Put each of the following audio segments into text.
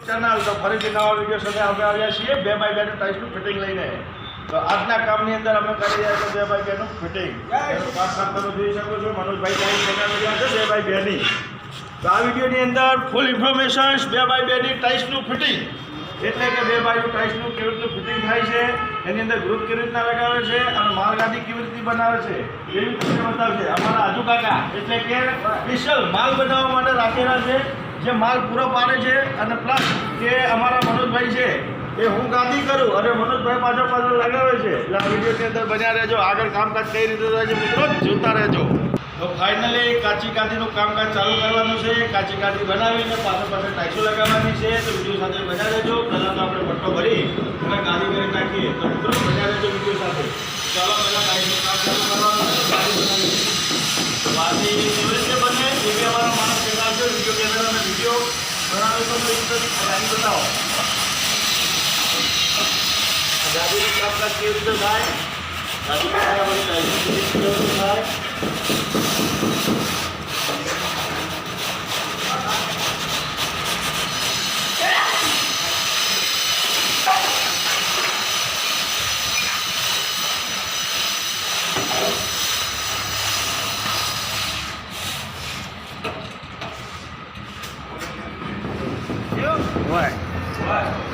Channel તો ફરીથી નવા વિડીયો સાથે અમે આવ્યા છીએ 2x2 ટાઇલ્સનું ફિટિંગ લઈને. તો આજના કામની અંદર અમે કરી રહ્યા છીએ 2x2 નું ફિટિંગ. પાછળ તમે જોઈ શકો છો મનોજભાઈ ટાઇલ્સ બનાવી રહ્યા છે 2x2 ની. તો આ વિડીયોની અંદર ફૂલ ઇન્ફોર્મેશન 2x2 ની ટાઇલ્સનું ફિટિંગ એટલે કે 2x2 ટાઇલ્સનું કેવી રીતનું ફિટિંગ થાય છે, એની અંદર ગ્રુપ કેવી રીતના લગાવે છે અને માલગાદી કેવી રીતે બનાવે છે એવી રીતે બતાવશે અમારા આજુ કાકા. એટલે કે સ્પેશિયલ માલ બનાવવા માટે રાખેલા છે, જે માલ પૂરો પાડે છે. અને પ્લસ કે અમારા મનોજભાઈ છે એ હું ગાદી કરું અને મનોજભાઈ પાછળ લગાવે છે. એટલે આ વિડીયોની અંદર બન્યા રહેજો. આગળ કામકાજ કઈ રીતે થાય છે મિત્રો જોતા રહેજો. તો ફાઇનલી કાચી ગાદીનું કામકાજ ચાલુ કરવાનું છે. કાચી ગાદી બનાવીને પાછળ ટાઇલ્સો લગાવવાની છે. તો વિડીયો સાથે બન્યા રહેજો. પહેલાં તો આપણે પટ્ટો ભરી અને ગાદી કરી નાખીએ. તો મિત્રો બન્યા રહેજો વિડીયો સાથે. ચાલો પહેલાં ગાદીનું કામ ચાલુ કરવાનું છે. ગાદી બનાવી ગાદી કેવી રીતે બને એ બી અમારો માણસ કહેતા છે. વિડીયો કેમેરા અને વિડીયો બનાવે તો ગાદી બતાવો. ગાદીનું કામકાજ કેવી રીતે થાય, ગાદી બનાવ્યા પછી ટાઇલ્સની કેવી રીતે થાય.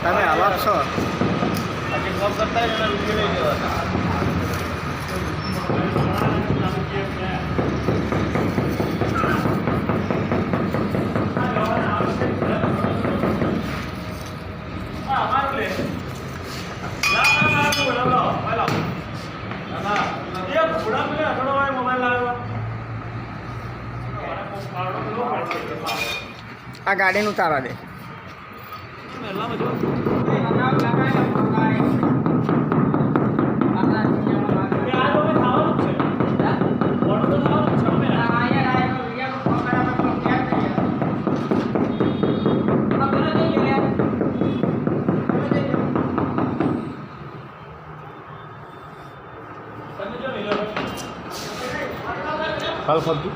તમે અલગ છો આજે કોમ કરતા એના વિડીયો લઈ લેવાના. આ ગાડીનું ઉતારવા દે. હાલ ફરતું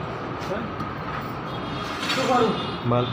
શું કરું માલ